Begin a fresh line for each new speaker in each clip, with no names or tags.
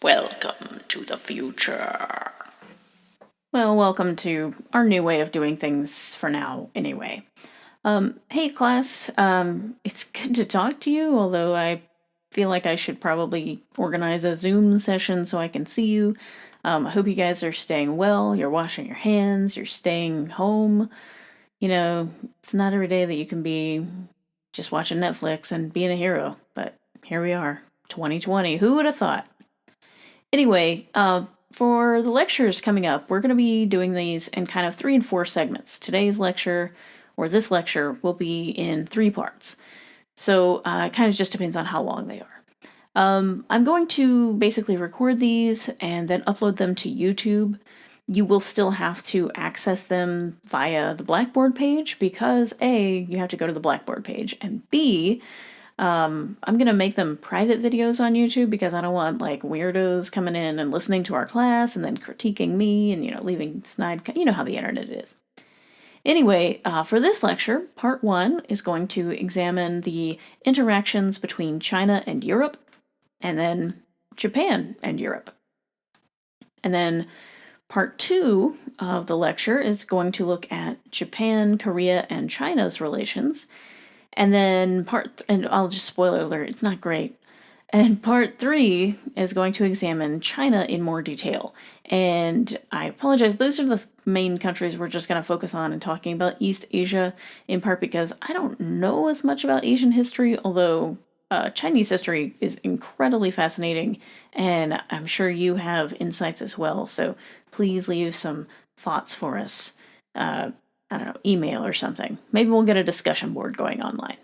Welcome to the future. Well, welcome to our new way of doing things for now, anyway. Hey class, it's good to talk to you, although I feel like I should probably organize a Zoom session so I can see you. I hope you guys are staying well, you're washing your hands, you're staying home. You know, it's not every day that you can be just watching Netflix and being a hero, but here we are, 2020. Who would have thought? Anyway, for the lectures coming up, we're going to be doing these in kind of 3 and 4 segments. Today's lecture, or this lecture, will be in 3 parts. So it kind of just depends on how long they are. I'm going to basically record these and then upload them to YouTube. You will still have to access them via the Blackboard page because A, you have to go to the Blackboard page, and B, I'm gonna make them private videos on YouTube because I don't want like weirdos coming in and listening to our class and then critiquing me and leaving snide. You know how the internet is. Anyway, for this lecture, part 1 is going to examine the interactions between China and Europe, and then Japan and Europe. And then part 2 of the lecture is going to look at Japan, Korea, and China's relations. And then and I'll just spoiler alert, it's not great. And part 3 is going to examine China in more detail. And I apologize, those are the main countries we're just going to focus on and talking about East Asia, in part because I don't know as much about Asian history, although Chinese history is incredibly fascinating, and I'm sure you have insights as well. So please leave some thoughts for us. I don't know, email or something. Maybe we'll get a discussion board going online.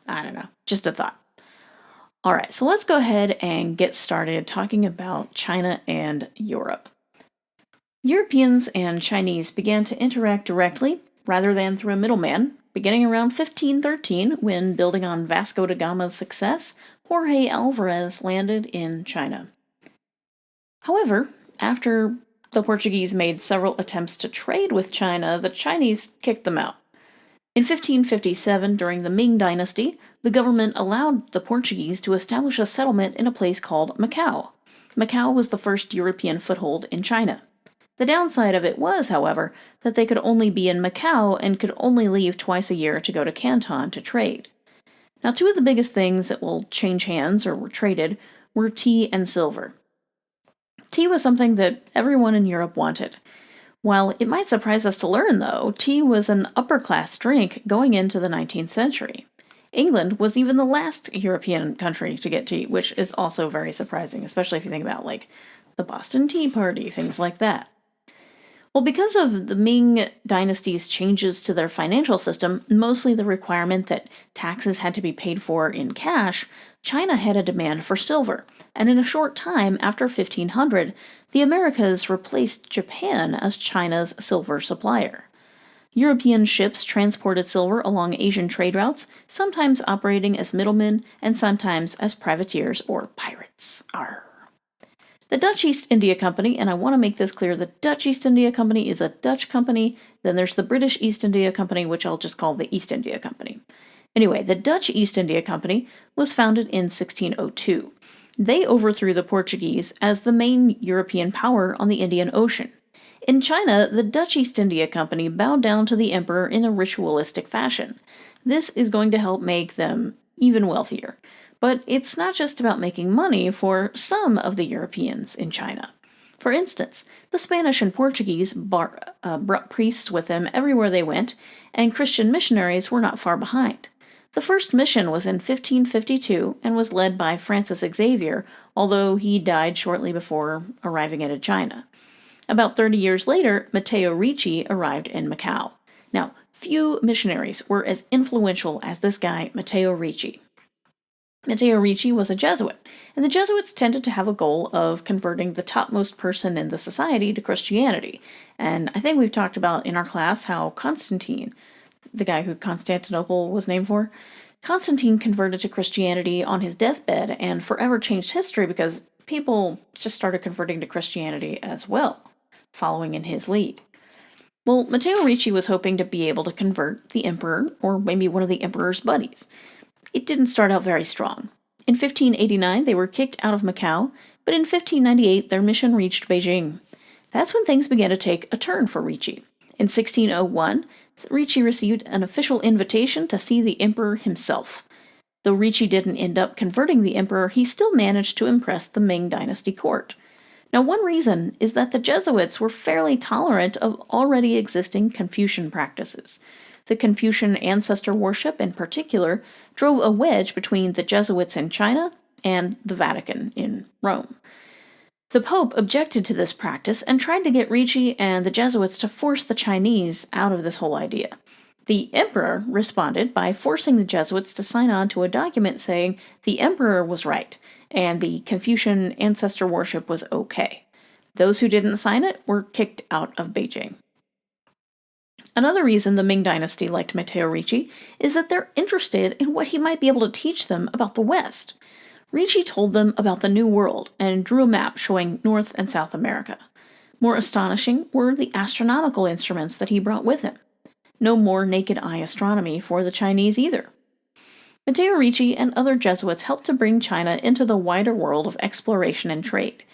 I don't know, just a thought. All right, so let's go ahead and get started talking about China and Europe. Europeans and Chinese began to interact directly rather than through a middleman, beginning around 1513 when, building on Vasco da Gama's success, Jorge Alvarez landed in China. However, after the Portuguese made several attempts to trade with China, the Chinese kicked them out. In 1557, during the Ming Dynasty, the government allowed the Portuguese to establish a settlement in a place called Macau. Macau was the first European foothold in China. The downside of it was, however, that they could only be in Macau and could only leave twice a year to go to Canton to trade. Now, 2 of the biggest things that will change hands or were traded were tea and silver. Tea was something that everyone in Europe wanted. While it might surprise us to learn, though, tea was an upper-class drink going into the 19th century. England was even the last European country to get tea, which is also very surprising, especially if you think about, like, the Boston Tea Party, things like that. Well, because of the Ming Dynasty's changes to their financial system, mostly the requirement that taxes had to be paid for in cash, China had a demand for silver, and in a short time after 1500, the Americas replaced Japan as China's silver supplier. European ships transported silver along Asian trade routes, sometimes operating as middlemen and sometimes as privateers or pirates. Arr. The Dutch East India Company, and I want to make this clear, the Dutch East India Company is a Dutch company, then there's the British East India Company, which I'll just call the East India Company. Anyway, the Dutch East India Company was founded in 1602. They overthrew the Portuguese as the main European power on the Indian Ocean. In China, the Dutch East India Company bowed down to the emperor in a ritualistic fashion. This is going to help make them even wealthier. But it's not just about making money for some of the Europeans in China. For instance, the Spanish and Portuguese brought priests with them everywhere they went, and Christian missionaries were not far behind. The first mission was in 1552 and was led by Francis Xavier, although he died shortly before arriving at China. About 30 years later, Matteo Ricci arrived in Macau. Now, few missionaries were as influential as this guy, Matteo Ricci. Matteo Ricci was a Jesuit, and the Jesuits tended to have a goal of converting the topmost person in the society to Christianity. And I think we've talked about in our class how Constantine, the guy who Constantinople was named for, Constantine converted to Christianity on his deathbed and forever changed history because people just started converting to Christianity as well, following in his lead. Well, Matteo Ricci was hoping to be able to convert the emperor, or maybe one of the emperor's buddies. It didn't start out very strong. In 1589, they were kicked out of Macau but in 1598 their mission reached Beijing. That's when things began to take a turn for Ricci. In 1601, Ricci received an official invitation to see the emperor himself. Though Ricci didn't end up converting the emperor, he still managed to impress the Ming Dynasty court. Now, one reason is that the Jesuits were fairly tolerant of already existing Confucian practices. The Confucian ancestor worship, in particular, drove a wedge between the Jesuits in China and the Vatican in Rome. The Pope objected to this practice and tried to get Ricci and the Jesuits to force the Chinese out of this whole idea. The emperor responded by forcing the Jesuits to sign on to a document saying the emperor was right and the Confucian ancestor worship was okay. Those who didn't sign it were kicked out of Beijing. Another reason the Ming Dynasty liked Matteo Ricci is that they're interested in what he might be able to teach them about the West. Ricci told them about the New World and drew a map showing North and South America. More astonishing were the astronomical instruments that he brought with him. No more naked eye astronomy for the Chinese either. Matteo Ricci and other Jesuits helped to bring China into the wider world of exploration and trade.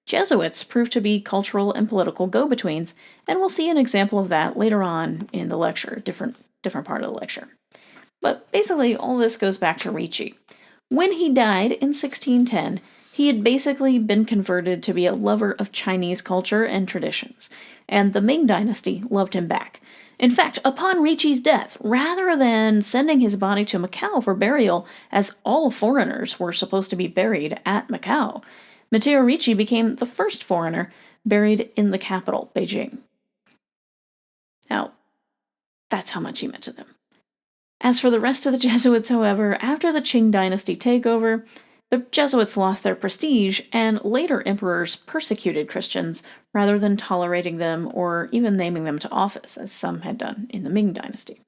Jesuits proved to be cultural and political go-betweens, and we'll see an example of that later on in the lecture, different part of the lecture. But basically, all this goes back to Ricci. When he died in 1610, he had basically been converted to be a lover of Chinese culture and traditions, and the Ming Dynasty loved him back. In fact, upon Ricci's death, rather than sending his body to Macau for burial, as all foreigners were supposed to be buried at Macau, Matteo Ricci became the first foreigner buried in the capital, Beijing. Now, that's how much he meant to them. As for the rest of the Jesuits, however, after the Qing Dynasty takeover, the Jesuits lost their prestige, and later emperors persecuted Christians rather than tolerating them or even naming them to office, as some had done in the Ming Dynasty.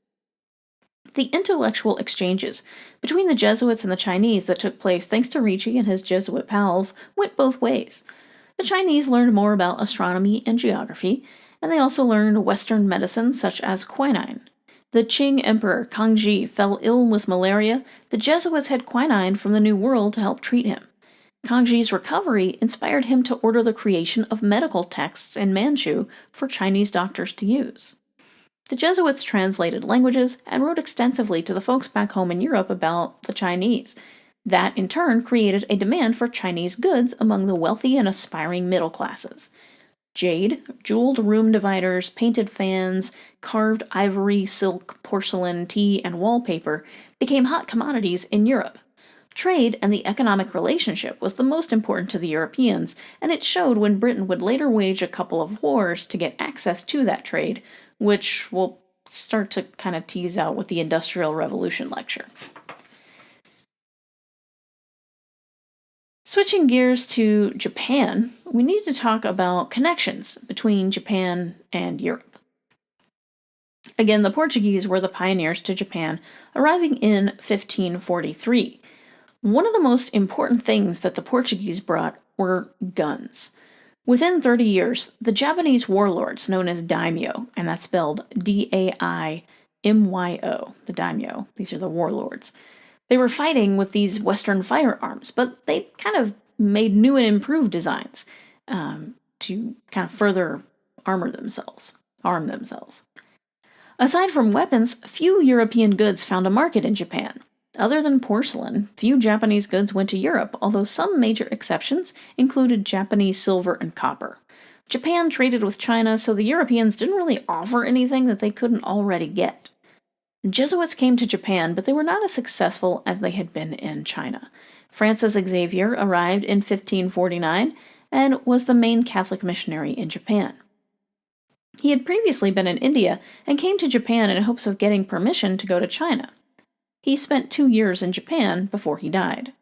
The intellectual exchanges between the Jesuits and the Chinese that took place thanks to Ricci and his Jesuit pals went both ways. The Chinese learned more about astronomy and geography, and they also learned Western medicine such as quinine. The Qing Emperor Kangxi fell ill with malaria. The Jesuits had quinine from the New World to help treat him. Kangxi's recovery inspired him to order the creation of medical texts in Manchu for Chinese doctors to use. The Jesuits translated languages and wrote extensively to the folks back home in Europe about the Chinese. That, in turn, created a demand for Chinese goods among the wealthy and aspiring middle classes. Jade, jeweled room dividers, painted fans, carved ivory, silk, porcelain, tea, and wallpaper became hot commodities in Europe. Trade and the economic relationship was the most important to the Europeans, and it showed when Britain would later wage a couple of wars to get access to that trade, which we'll start to kind of tease out with the Industrial Revolution lecture. Switching gears to Japan, we need to talk about connections between Japan and Europe. Again, the Portuguese were the pioneers to Japan, arriving in 1543. One of the most important things that the Portuguese brought were guns. Within 30 years, the Japanese warlords, known as daimyo, and that's spelled D-A-I-M-Y-O, the daimyo, these are the warlords. They were fighting with these Western firearms, but they kind of made new and improved designs to kind of further arm themselves. Aside from weapons, few European goods found a market in Japan. Other than porcelain, few Japanese goods went to Europe, although some major exceptions included Japanese silver and copper. Japan traded with China, so the Europeans didn't really offer anything that they couldn't already get. Jesuits came to Japan, but they were not as successful as they had been in China. Francis Xavier arrived in 1549 and was the main Catholic missionary in Japan. He had previously been in India and came to Japan in hopes of getting permission to go to China. He spent 2 years in Japan before he died.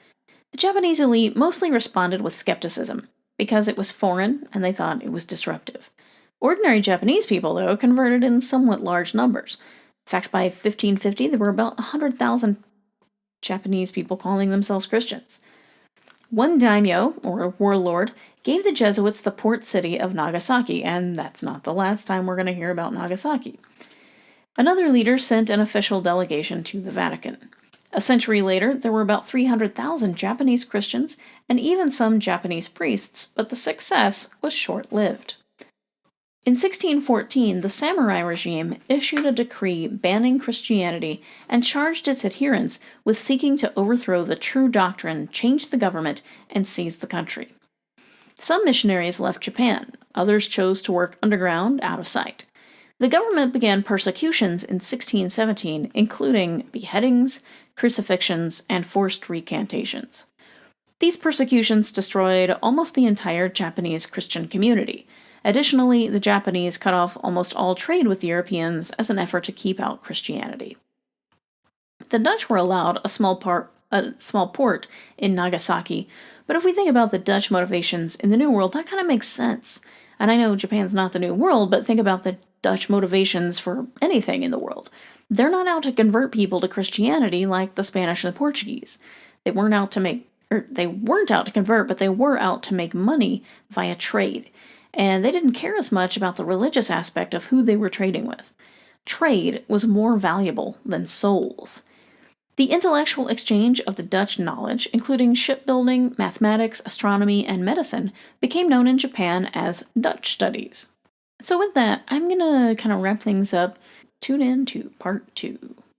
The Japanese elite mostly responded with skepticism, because it was foreign and they thought it was disruptive. Ordinary Japanese people, though, converted in somewhat large numbers. In fact, by 1550, there were about 100,000 Japanese people calling themselves Christians. One daimyo, or warlord, gave the Jesuits the port city of Nagasaki, and that's not the last time we're going to hear about Nagasaki. Another leader sent an official delegation to the Vatican. A century later, there were about 300,000 Japanese Christians and even some Japanese priests, but the success was short lived. In 1614, the samurai regime issued a decree banning Christianity and charged its adherents with seeking to overthrow the true doctrine, change the government, and seize the country. Some missionaries left Japan, others chose to work underground, out of sight. The government began persecutions in 1617, including beheadings, crucifixions, and forced recantations. These persecutions destroyed almost the entire Japanese Christian community. Additionally, the Japanese cut off almost all trade with Europeans as an effort to keep out Christianity. The Dutch were allowed a small port in Nagasaki, but if we think about the Dutch motivations in the New World, that kind of makes sense. And I know Japan's not the New World, but think about the Dutch motivations for anything in the world. They're not out to convert people to Christianity like the Spanish and the Portuguese. They weren't out to convert, but they were out to make money via trade. And they didn't care as much about the religious aspect of who they were trading with. Trade was more valuable than souls. The intellectual exchange of the Dutch knowledge, including shipbuilding, mathematics, astronomy, and medicine, became known in Japan as Dutch studies. So with that, I'm going to kind of wrap things up. Tune in to part 2.